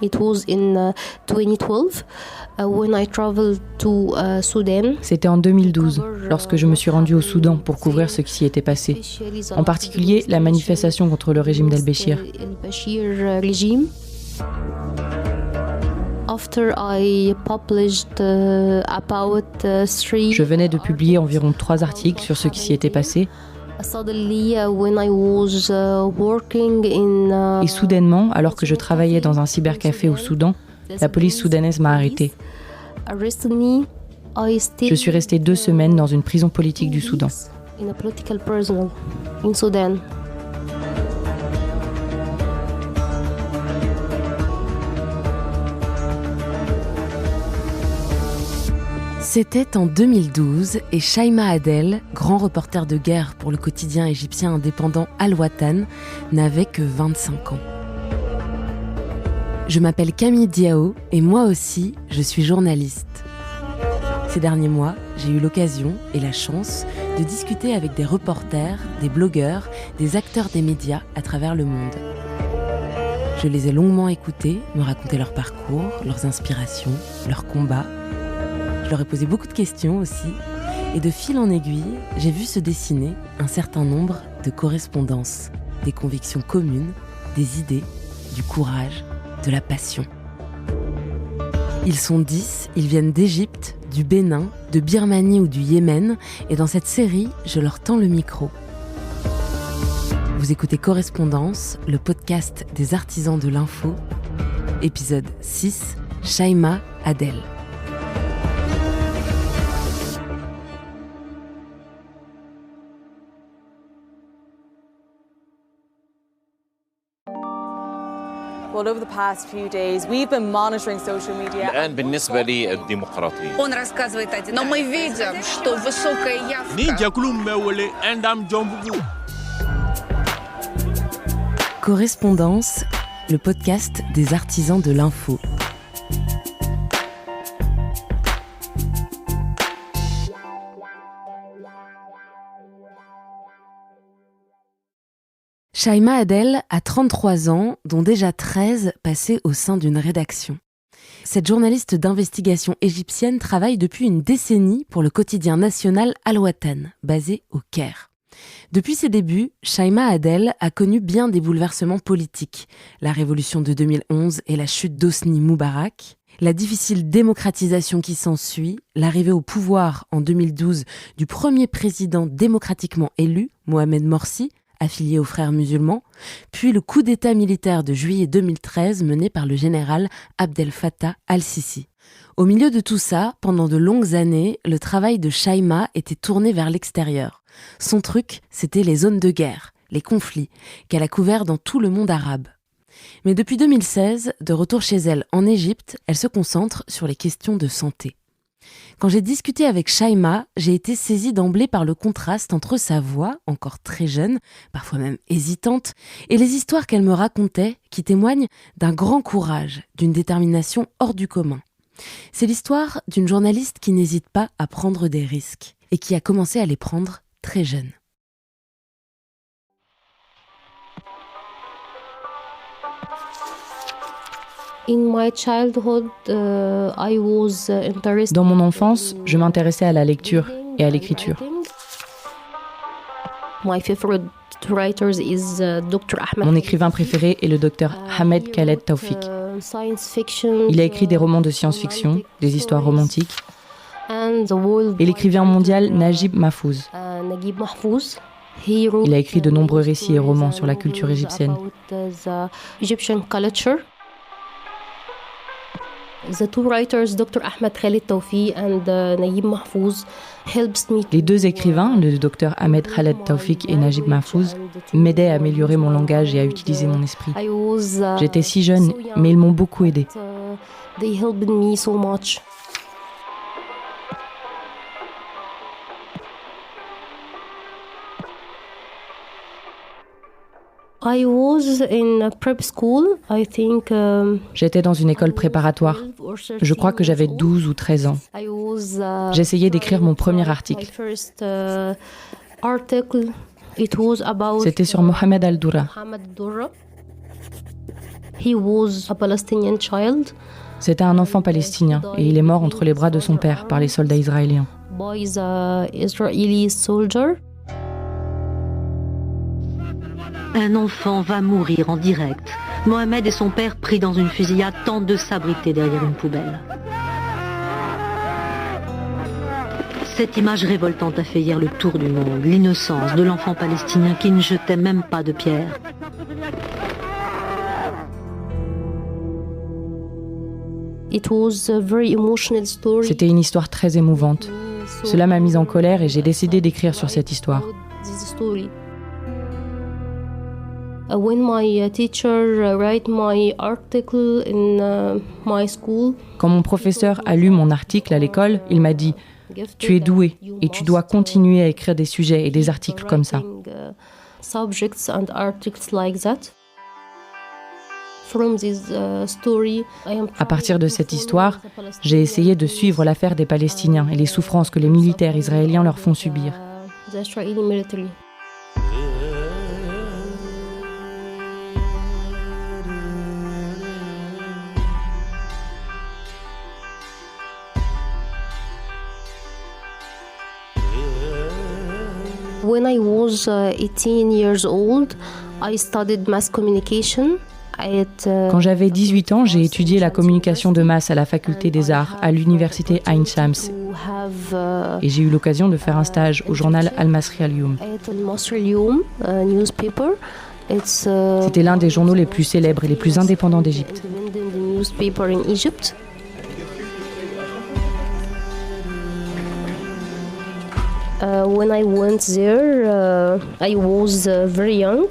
It was in 2012 when I traveled to Sudan. C'était en 2012, lorsque je me suis rendue au Soudan pour couvrir ce qui s'y était passé, en particulier la manifestation contre le régime d'Al-Béchir. Je venais de publier environ 3 articles sur ce qui s'y était passé. Et soudainement, alors que je travaillais dans un cybercafé au Soudan, la police soudanaise m'a arrêtée. Je suis restée 2 semaines dans une prison politique du Soudan. C'était en 2012 et Shaima Adel, grand reporter de guerre pour le quotidien égyptien indépendant Al-Watan, n'avait que 25 ans. Je m'appelle Camille Diao et moi aussi, je suis journaliste. Ces derniers mois, j'ai eu l'occasion et la chance de discuter avec des reporters, des blogueurs, des acteurs des médias à travers le monde. Je les ai longuement écoutés, me raconter leur parcours, leurs inspirations, leurs combats. Je leur ai posé beaucoup de questions aussi, et de fil en aiguille, j'ai vu se dessiner un certain nombre de correspondances, des convictions communes, des idées, du courage, de la passion. Ils sont 10, ils viennent d'Égypte, du Bénin, de Birmanie ou du Yémen, et dans cette série, je leur tends le micro. Vous écoutez Correspondance, le podcast des artisans de l'info, épisode 6, Shaima Adel. Well, over the past few days, we've been monitoring social media. الآن بالنسبة للديمقراطية. Он рассказывает один. Но мы видим, что высокая явка. Correspondance, le podcast des artisans de l'info. Shaima Adel a 33 ans, dont déjà 13 passés au sein d'une rédaction. Cette journaliste d'investigation égyptienne travaille depuis une décennie pour le quotidien national Al-Watan, basé au Caire. Depuis ses débuts, Shaima Adel a connu bien des bouleversements politiques, la révolution de 2011 et la chute d'Hosni Moubarak, la difficile démocratisation qui s'ensuit, l'arrivée au pouvoir en 2012 du premier président démocratiquement élu, Mohamed Morsi, affilié aux Frères musulmans, puis le coup d'État militaire de juillet 2013 mené par le général Abdel Fattah al-Sisi. Au milieu de tout ça, pendant de longues années, le travail de Shaima était tourné vers l'extérieur. Son truc, c'était les zones de guerre, les conflits, qu'elle a couverts dans tout le monde arabe. Mais depuis 2016, de retour chez elle en Égypte, elle se concentre sur les questions de santé. Quand j'ai discuté avec Shaima, j'ai été saisie d'emblée par le contraste entre sa voix, encore très jeune, parfois même hésitante, et les histoires qu'elle me racontait qui témoignent d'un grand courage, d'une détermination hors du commun. C'est l'histoire d'une journaliste qui n'hésite pas à prendre des risques et qui a commencé à les prendre très jeune. Dans mon enfance, je m'intéressais à la lecture et à l'écriture. Mon écrivain préféré est le docteur Ahmed Khaled Taoufik. Il a écrit des romans de science-fiction, des histoires romantiques, et l'écrivain mondial Najib Mahfouz. Il a écrit de nombreux récits et romans sur la culture égyptienne. Les 2 écrivains, le docteur Ahmed Khaled Taoufik et Najib Mahfouz, m'aidaient à améliorer mon langage et à utiliser mon esprit. J'étais si jeune, mais ils m'ont beaucoup aidée. J'étais dans une école préparatoire. Je crois que j'avais 12 ou 13 ans. J'essayais d'écrire mon premier article. C'était sur Mohamed al-Doura. He was a Palestinian child. C'était un enfant palestinien et il est mort entre les bras de son père par les soldats israéliens. By the Israeli soldier. Un enfant va mourir en direct. Mohamed et son père, pris dans une fusillade, tentent de s'abriter derrière une poubelle. Cette image révoltante a fait hier le tour du monde, l'innocence de l'enfant palestinien qui ne jetait même pas de pierre. C'était une histoire très émouvante. Cela m'a mise en colère et j'ai décidé d'écrire sur cette histoire. Quand mon professeur a lu mon article à l'école, il m'a dit « Tu es doué et tu dois continuer à écrire des sujets et des articles comme ça. » À partir de cette histoire, j'ai essayé de suivre l'affaire des Palestiniens et les souffrances que les militaires israéliens leur font subir. When I was 18 years old, I studied mass communication. Quand j'avais 18 ans, j'ai étudié la communication de masse à la faculté des arts à l'université Ain Shams et j'ai eu l'occasion de faire un stage au journal Al-Masri Al-Youm. C'était l'un des journaux les plus célèbres et les plus indépendants d'Égypte. When I went there, I was very young.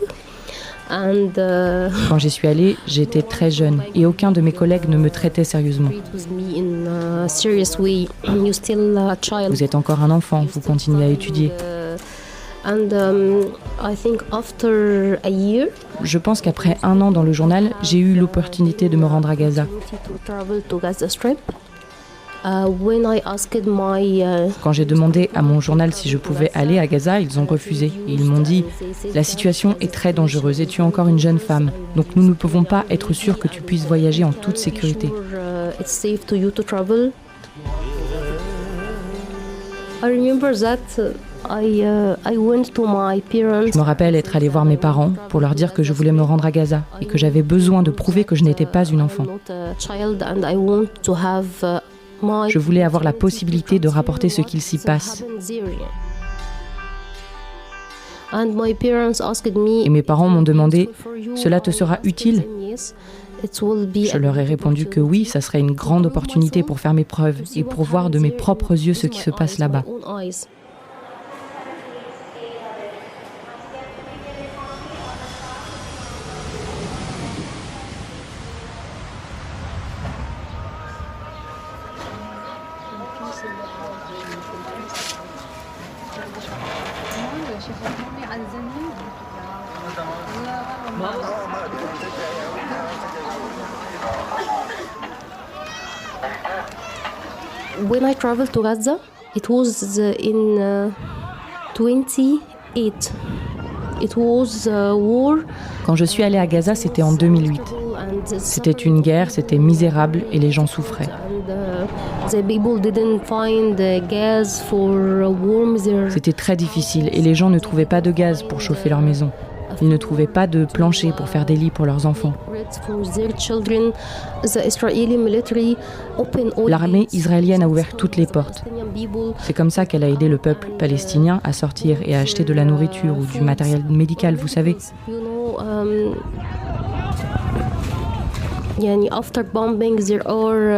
Quand j'y suis allée, j'étais très jeune et aucun de mes collègues ne me traitait sérieusement. Vous êtes encore un enfant, vous continuez à étudier. Je pense qu'après 1 an dans le journal, j'ai eu l'opportunité de me rendre à Gaza. Quand j'ai demandé à mon journal si je pouvais aller à Gaza, ils ont refusé. Et ils m'ont dit « La situation est très dangereuse et tu es encore une jeune femme. Donc nous ne pouvons pas être sûrs que tu puisses voyager en toute sécurité. » Je me rappelle être allée voir mes parents pour leur dire que je voulais me rendre à Gaza et que j'avais besoin de prouver que je n'étais pas une enfant. Je voulais avoir la possibilité de rapporter ce qu'il s'y passe. Et mes parents m'ont demandé « Cela te sera utile ?» Je leur ai répondu que oui, ça serait une grande opportunité pour faire mes preuves et pour voir de mes propres yeux ce qui se passe là-bas. When I traveled to Gaza, it was in 28. It was war. Quand je suis allée à Gaza, c'était en 2008. C'était une guerre, c'était misérable et les gens souffraient. C'était très difficile et les gens ne trouvaient pas de gaz pour chauffer leur maison. Ils ne trouvaient pas de plancher pour faire des lits pour leurs enfants. L'armée israélienne a ouvert toutes les portes. C'est comme ça qu'elle a aidé le peuple palestinien à sortir et à acheter de la nourriture ou du matériel médical, vous savez.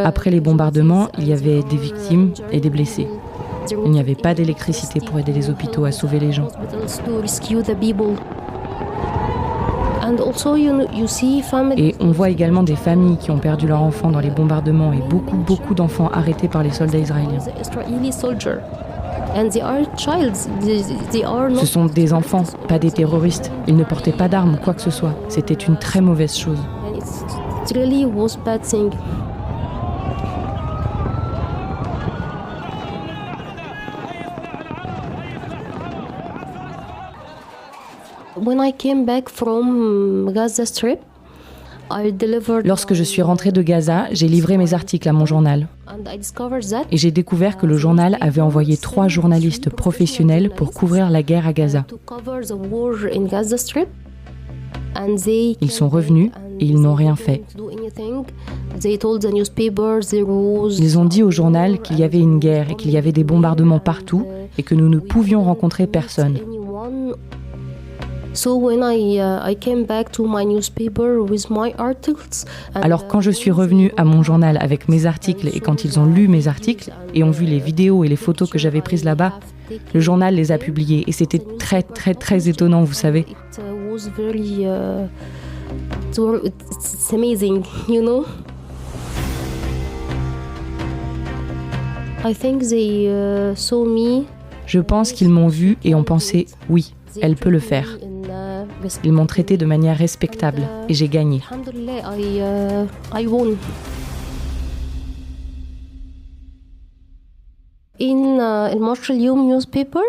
Après les bombardements, il y avait des victimes et des blessés. Il n'y avait pas d'électricité pour aider les hôpitaux à sauver les gens. Et on voit également des familles qui ont perdu leurs enfants dans les bombardements et beaucoup d'enfants arrêtés par les soldats israéliens. Ce sont des enfants, pas des terroristes. Ils ne portaient pas d'armes ou quoi que ce soit. C'était une très mauvaise chose. When I came back from Gaza Strip, Lorsque je suis rentrée de Gaza, j'ai livré mes articles à mon journal. Et j'ai découvert que le journal avait envoyé 3 journalistes professionnels pour couvrir la guerre à Gaza. Ils sont revenus et ils n'ont rien fait. Ils ont dit au journal qu'il y avait une guerre et qu'il y avait des bombardements partout et que nous ne pouvions rencontrer personne. Alors quand je suis revenue à mon journal avec mes articles et quand ils ont lu mes articles et ont vu les vidéos et les photos que j'avais prises là-bas, le journal les a publiées et c'était très très très étonnant, vous savez. It's amazing, you know. I think they saw me. Je pense qu'ils m'ont vu et ont pensé « oui, elle peut le faire ». Ils m'ont traité de manière respectable et j'ai gagné. I won. In Al-Masri Al-Yawm newspaper,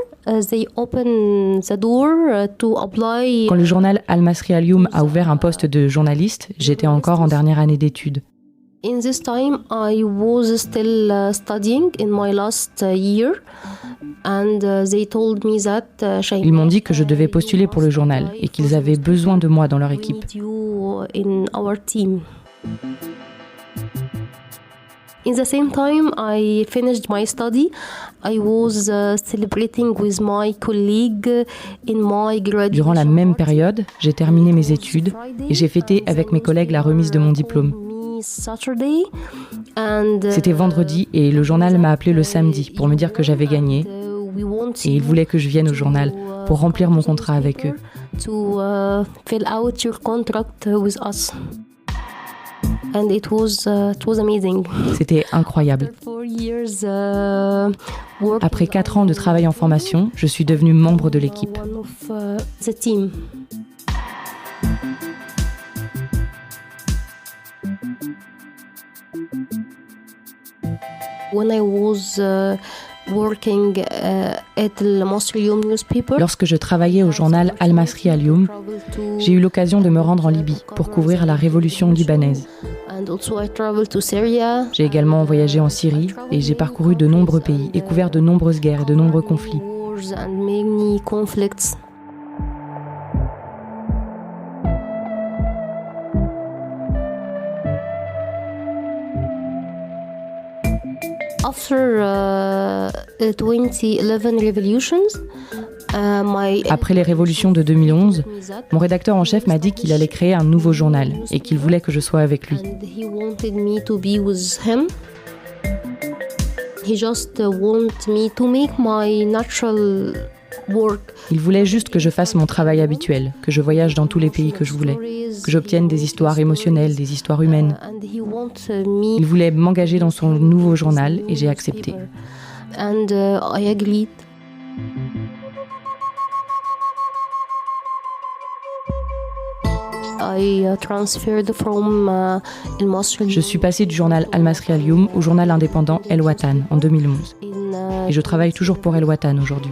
they opened the door to apply. Quand le journal Al-Masri Al-Yawm a ouvert un poste de journaliste, j'étais encore en dernière année d'études. In this time, I was still studying in my last year, and they told me that. Ils m'ont dit que je devais postuler pour le journal et qu'ils avaient besoin de moi dans leur équipe. In our team. In the same time, I finished my study. I was celebrating with my colleague in my graduation. Durant la même période, j'ai terminé mes études et j'ai fêté avec mes collègues la remise de mon diplôme. C'était vendredi et le journal m'a appelé le samedi pour me dire que j'avais gagné et ils voulaient que je vienne au journal pour remplir mon contrat avec eux. To fill out your contract with us. And it was amazing. C'était incroyable. Après 4 ans de travail en formation, je suis devenue membre de l'équipe. When I was working at Al-Masri Al-Yawm newspaper. Lorsque je travaillais au journal Al-Masri Al-Yawm, j'ai eu l'occasion de me rendre en Libye pour couvrir la révolution libanaise. J'ai également voyagé en Syrie et j'ai parcouru de nombreux pays et couvert de nombreuses guerres et de nombreux conflits. Après les révolutions de 2011, mon rédacteur en chef m'a dit qu'il allait créer un nouveau journal et qu'il voulait que je sois avec lui. Il voulait juste que je fasse mon travail habituel, que je voyage dans tous les pays que je voulais, que j'obtienne des histoires émotionnelles, des histoires humaines. Il voulait m'engager dans son nouveau journal et j'ai accepté. Je suis passée du journal Al-Masri Al-Yawm au journal indépendant El Watan en 2011. Et je travaille toujours pour El Watan aujourd'hui.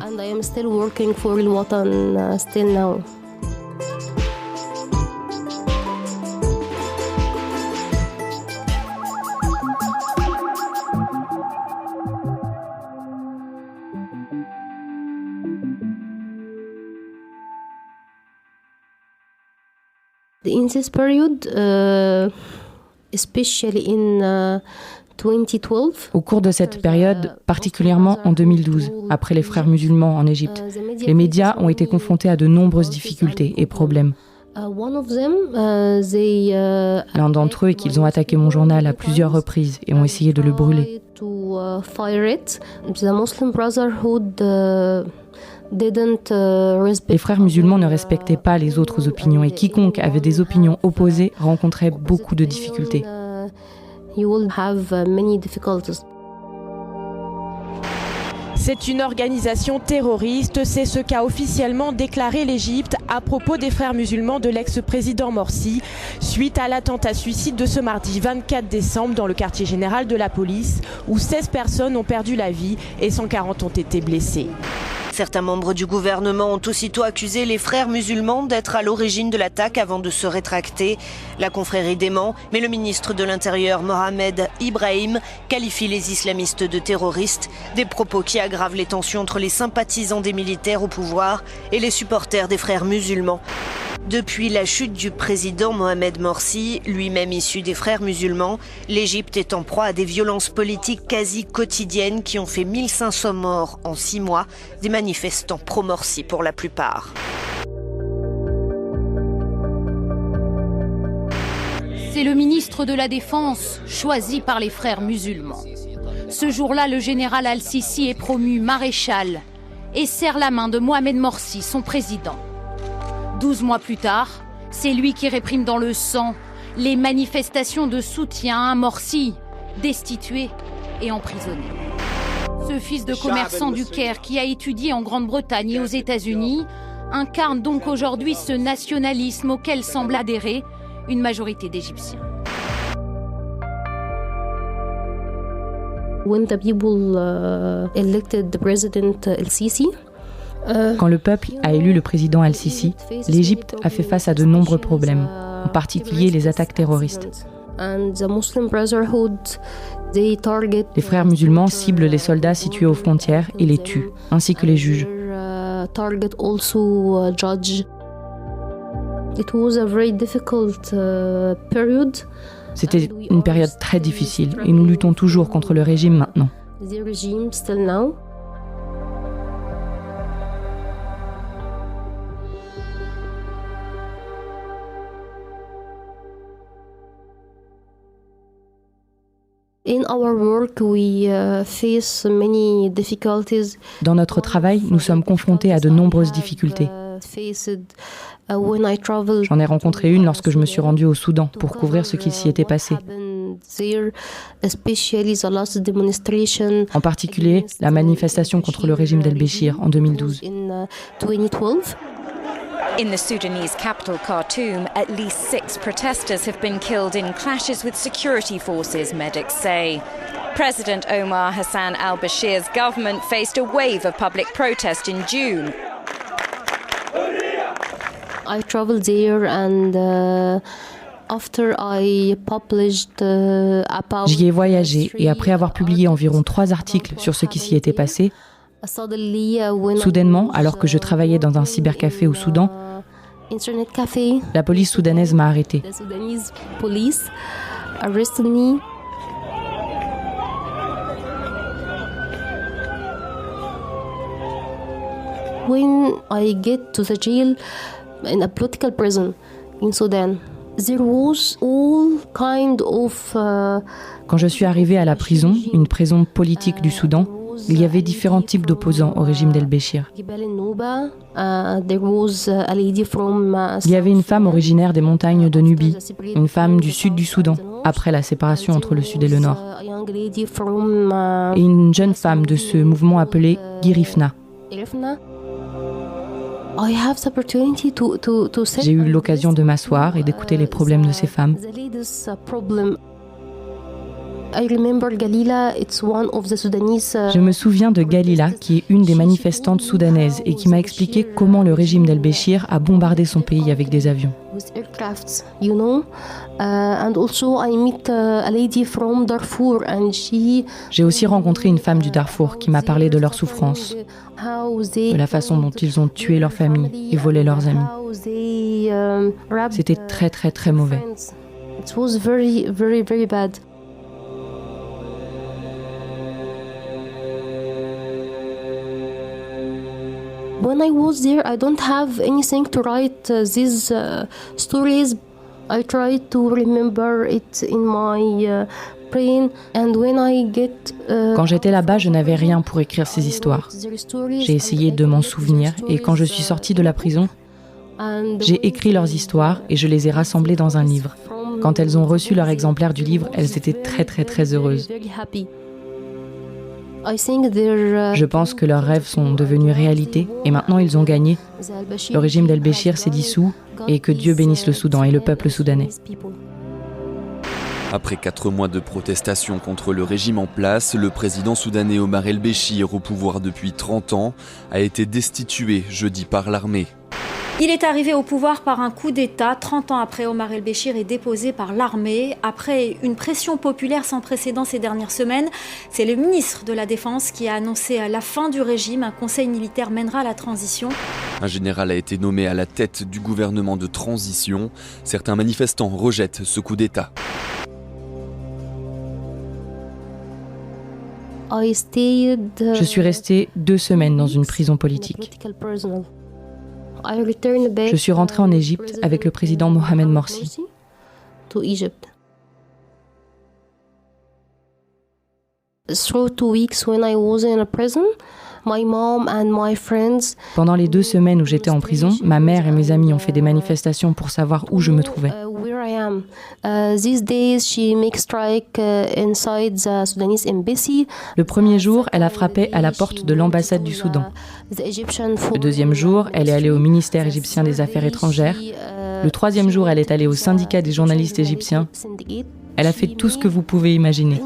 In this period, especially in 2012, au cours de cette période, particulièrement en 2012, après les frères musulmans en Égypte, les médias ont été confrontés à de nombreuses difficultés et problèmes. L'un d'entre eux est qu'ils ont attaqué mon journal à plusieurs reprises et ont essayé de le brûler. Les frères musulmans ne respectaient pas les autres opinions et quiconque avait des opinions opposées rencontrait beaucoup de difficultés. C'est une organisation terroriste, c'est ce qu'a officiellement déclaré l'Égypte à propos des frères musulmans de l'ex-président Morsi, suite à l'attentat suicide de ce mardi 24 décembre dans le quartier général de la police, où 16 personnes ont perdu la vie et 140 ont été blessées. Certains membres du gouvernement ont aussitôt accusé les frères musulmans d'être à l'origine de l'attaque avant de se rétracter. La confrérie dément, mais le ministre de l'Intérieur, Mohamed Ibrahim, qualifie les islamistes de terroristes, des propos qui aggravent les tensions entre les sympathisants des militaires au pouvoir et les supporters des frères musulmans. Depuis la chute du président Mohamed Morsi, lui-même issu des frères musulmans, l'Égypte est en proie à des violences politiques quasi quotidiennes qui ont fait 1500 morts en 6 mois, des manifestants pro-Morsi pour la plupart. C'est le ministre de la Défense, choisi par les frères musulmans. Ce jour-là, le général Al-Sisi est promu maréchal et serre la main de Mohamed Morsi, son président. 12 mois plus tard, c'est lui qui réprime dans le sang les manifestations de soutien à Morsi, destitué et emprisonné. Ce fils de commerçant du Caire qui a étudié en Grande-Bretagne et aux États-Unis incarne donc aujourd'hui ce nationalisme auquel semble adhérer une majorité d'Égyptiens. When the people elected the president Al-Sisi, quand le peuple a élu le président Al-Sisi, l'Égypte a fait face à de nombreux problèmes, en particulier les attaques terroristes. Les frères musulmans ciblent les soldats situés aux frontières et les tuent, ainsi que les juges. C'était une période très difficile et nous luttons toujours contre le régime maintenant. Dans notre travail, nous sommes confrontés à de nombreuses difficultés. J'en ai rencontré une lorsque je me suis rendue au Soudan pour couvrir ce qui s'y était passé. En particulier, la manifestation contre le régime d'Al-Béchir en 2012. In the Sudanese capital, Khartoum, at least 6 protesters have been killed in clashes with security forces, medics say. President Omar Hassan al-Bashir's government faced a wave of public protest in June. I traveled there and after I published about... J'y ai voyagé et après avoir publié environ 3 articles sur ce qui s'y était passé, soudainement, alors que je travaillais dans un cybercafé au Soudan, la police soudanaise m'a arrêté. When I get to the jail in a political prison in Sudan, there was all kind of Quand je suis arrivée à la prison, une prison politique du Soudan, il y avait différents types d'opposants au régime d'Al-Béchir. Il y avait une femme originaire des montagnes de Nubie, une femme du sud du Soudan, après la séparation entre le sud et le nord, et une jeune femme de ce mouvement appelé Girifna. J'ai eu l'occasion de m'asseoir et d'écouter les problèmes de ces femmes. Je me souviens de Galila, qui est une des manifestantes soudanaises et qui m'a expliqué comment le régime d'Al-Béchir a bombardé son pays avec des avions. J'ai aussi rencontré une femme du Darfour qui m'a parlé de leur souffrance, de la façon dont ils ont tué leur famille et volé leurs amis. C'était très très très mauvais. When I was there, I don't have anything to write these stories. I try to remember it in my brain, and when I get. Quand j'étais là-bas, je n'avais rien pour écrire ces histoires. J'ai essayé de m'en souvenir, et quand je suis sortie de la prison, j'ai écrit leurs histoires et je les ai rassemblées dans un livre. Quand elles ont reçu leur exemplaire du livre, elles étaient très très très heureuses. Je pense que leurs rêves sont devenus réalité et maintenant ils ont gagné. Le régime d'Al-Béchir s'est dissous et que Dieu bénisse le Soudan et le peuple soudanais. Après 4 mois de protestation contre le régime en place, le président soudanais Omar el-Béchir, au pouvoir depuis 30 ans, a été destitué jeudi par l'armée. Il est arrivé au pouvoir par un coup d'État. 30 ans après, Omar el-Béchir est déposé par l'armée. Après une pression populaire sans précédent ces dernières semaines, c'est le ministre de la Défense qui a annoncé la fin du régime. Un conseil militaire mènera la transition. Un général a été nommé à la tête du gouvernement de transition. Certains manifestants rejettent ce coup d'État. Je suis restée 2 semaines dans une prison politique. Je suis rentrée en Égypte avec le président Mohamed Morsi. Pendant les 2 semaines où j'étais en prison, ma mère et mes amis ont fait des manifestations pour savoir où je me trouvais. Le premier jour, elle a frappé à la porte de l'ambassade du Soudan. Le deuxième jour, elle est allée au ministère égyptien des Affaires étrangères. Le troisième jour, elle est allée au syndicat des journalistes égyptiens. Elle a fait tout ce que vous pouvez imaginer.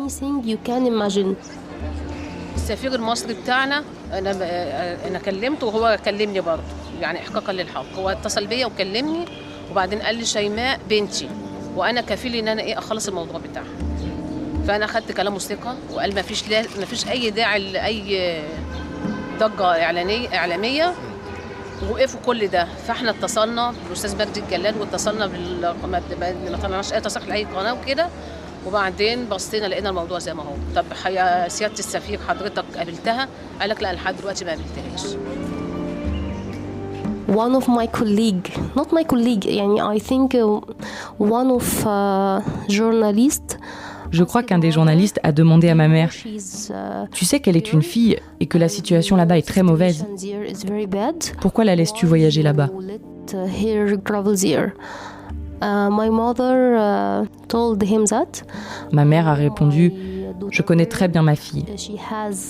السفير المصري بتاعنا انا كلمته وهو كلمني برضه يعني احقاقا للحق هو اتصل بيا وكلمني وبعدين قال لي شيماء بنتي وانا كفيل ان انا اخلص الموضوع بتاعها فانا اخذت كلامه ثقه وقال ما فيش اي داعي لاي ضجه اعلاميه ووقفوا كل ده فاحنا اتصلنا بالاستاذ مجدي الجلال واتصلنا ما طلعناش اي تصريح لاي قناه وكده وبعدين بصينا لقينا الموضوع زي ما هو. طب يا سياده السفير حضرتك قابلتها؟ قال لك لا لحد دلوقتي ما قابلتهاش. One of my colleague, not my colleague, يعني I think one of journalist. Je crois qu'un des journalistes a demandé à ma mère « Tu sais qu'elle est une fille et que la situation là-bas est très mauvaise. Pourquoi la laisses-tu voyager là-bas ?» Ma mère a répondu « Je connais très bien ma fille.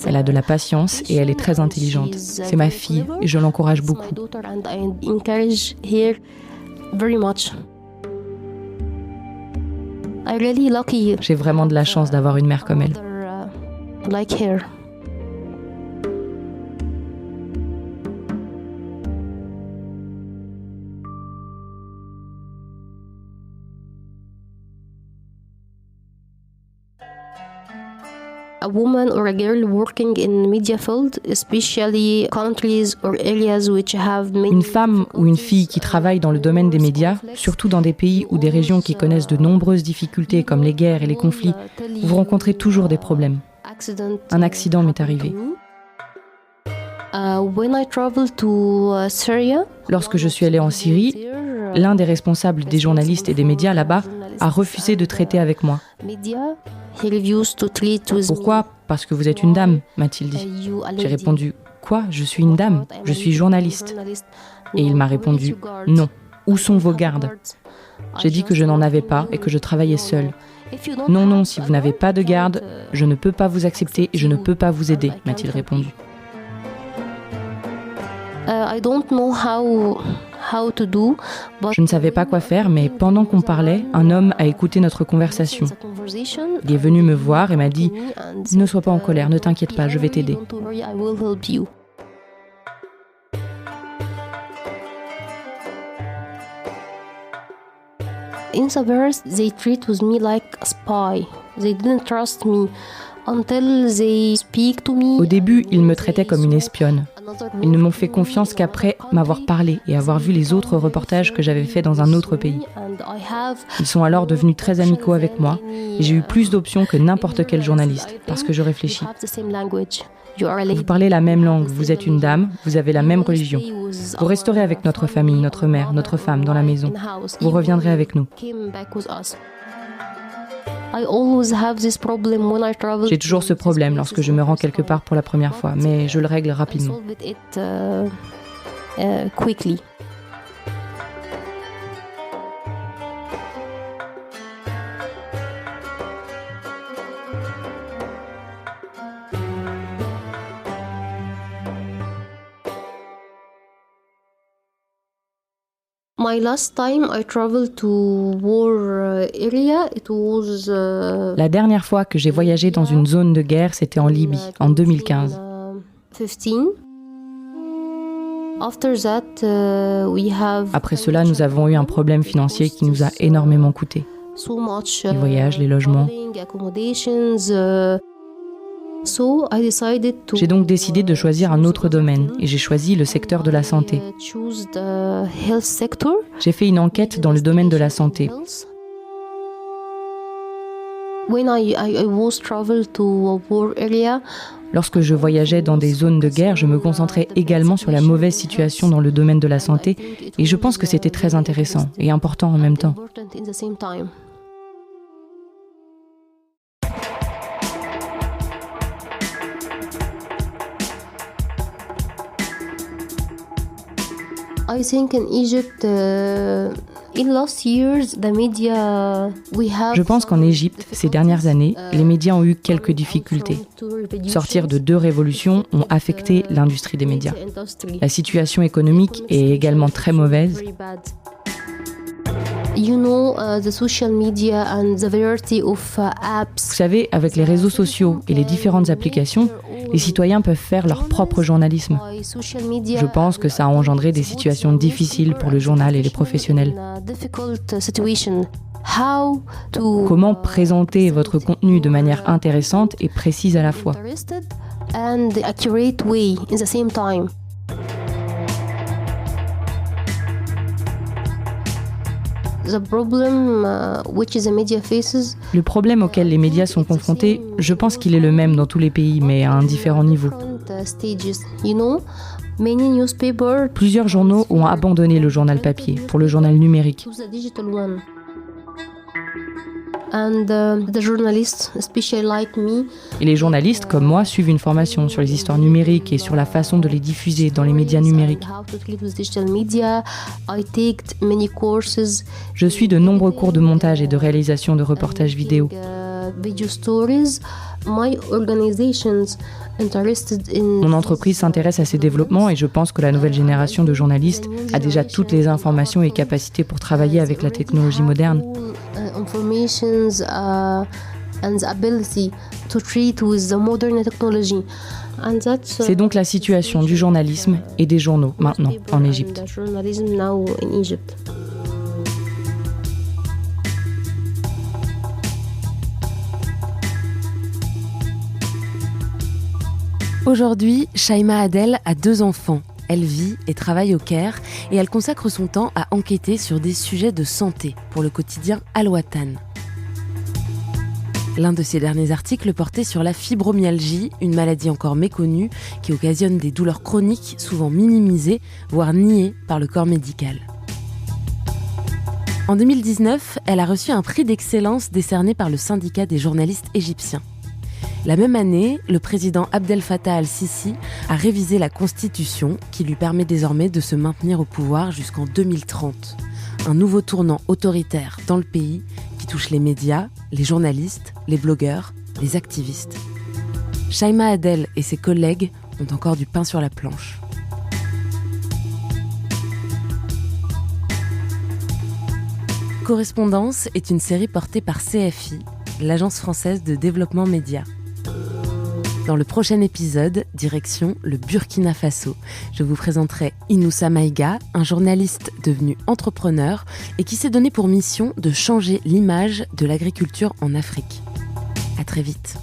Elle a de la patience et elle est très intelligente. C'est ma fille et je l'encourage beaucoup. » J'ai vraiment de la chance d'avoir une mère comme elle. A woman or a girl working in media field, especially countries or areas which have many... Une femme ou une fille qui travaille dans le domaine des médias, surtout dans des pays ou des régions qui connaissent de nombreuses difficultés comme les guerres et les conflits, vous rencontrez toujours des problèmes. Un accident m'est arrivé. Lorsque je suis allée en Syrie, l'un des responsables des journalistes et des médias là-bas a refusé de traiter avec moi. Pourquoi ? Parce que vous êtes une dame, m'a-t-il dit. J'ai répondu, quoi ? Je suis une dame, je suis journaliste. Et il m'a répondu, non, où sont vos gardes ? J'ai dit que je n'en avais pas et que je travaillais seule. Non, non, si vous n'avez pas de garde, je ne peux pas vous accepter et je ne peux pas vous aider, m'a-t-il répondu. Je ne savais pas quoi faire, mais pendant qu'on parlait, un homme a écouté notre conversation. Il est venu me voir et m'a dit « Ne sois pas en colère, ne t'inquiète pas, je vais t'aider. » In Sabers, they treat with me like a spy. They didn't trust me until they speak to me. Au début, ils me traitaient comme une espionne. Ils ne m'ont fait confiance qu'après m'avoir parlé et avoir vu les autres reportages que j'avais faits dans un autre pays. Ils sont alors devenus très amicaux avec moi et j'ai eu plus d'options que n'importe quel journaliste parce que je réfléchis. Vous parlez la même langue, vous êtes une dame, vous avez la même religion. Vous resterez avec notre famille, notre mère, notre femme dans la maison. Vous reviendrez avec nous. J'ai toujours ce problème lorsque je me rends quelque part pour la première fois, mais je le règle rapidement. My last time I traveled to war area, it was La dernière fois que j'ai voyagé dans une zone de guerre, c'était en Libye, en 2015. 15. After that, Après cela, nous avons eu un problème financier qui nous a énormément coûté. so much, Les voyages, les logements. accommodations. So I decided to J'ai donc décidé de choisir un autre domaine et j'ai choisi le secteur de la santé. choose the health sector. J'ai fait une enquête dans le domaine de la santé. When I was travel to a war area, Lorsque je voyageais dans des zones de guerre, je me concentrais également sur la mauvaise situation dans le domaine de la santé et je pense que c'était très intéressant et important en même temps. important in the same time. I think in Egypt, in last years, the media we have. Je pense qu'en Égypte, ces dernières années, les médias ont eu quelques difficultés. Sortir de 2 révolutions ont affecté l'industrie des médias. La situation économique est également très mauvaise. You know, the social media and the variety of apps. Vous savez, avec les réseaux sociaux et les différentes applications, les citoyens peuvent faire leur propre journalisme. Je pense que ça a engendré des situations difficiles pour le journal et les professionnels. Comment présenter votre contenu de manière intéressante et précise à la fois? And accurate way in the same time. The problem which the media faces. Le problème auquel les médias sont confrontés, je pense qu'il est le même dans tous les pays, mais à un différent niveau. Stages, you know, many newspapers. Plusieurs journaux ont abandonné le journal papier pour le journal numérique. The digital one. And the journalists, especially like me. Et les journalistes, comme moi, suivent une formation sur les histoires numériques et sur la façon de les diffuser dans les médias numériques. Je suis de nombreux cours de montage et de réalisation de reportages vidéo. Mon entreprise s'intéresse à ces développements et je pense que la nouvelle génération de journalistes a déjà toutes les informations et capacités pour travailler avec la technologie moderne. C'est donc la situation du journalisme et des journaux maintenant en Égypte. Aujourd'hui, Shaima Adel a 2 enfants. Elle vit et travaille au Caire et elle consacre son temps à enquêter sur des sujets de santé pour le quotidien Al-Watan. L'un de ses derniers articles portait sur la fibromyalgie, une maladie encore méconnue qui occasionne des douleurs chroniques souvent minimisées, voire niées par le corps médical. En 2019, elle a reçu un prix d'excellence décerné par le syndicat des journalistes égyptiens. La même année, le président Abdel Fattah al-Sisi a révisé la constitution qui lui permet désormais de se maintenir au pouvoir jusqu'en 2030. Un nouveau tournant autoritaire dans le pays qui touche les médias, les journalistes, les blogueurs, les activistes. Shaima Adel et ses collègues ont encore du pain sur la planche. Correspondance est une série portée par CFI, l'Agence française de développement média. Dans le prochain épisode, direction le Burkina Faso. Je vous présenterai Inoussa Maïga, un journaliste devenu entrepreneur et qui s'est donné pour mission de changer l'image de l'agriculture en Afrique. À très vite.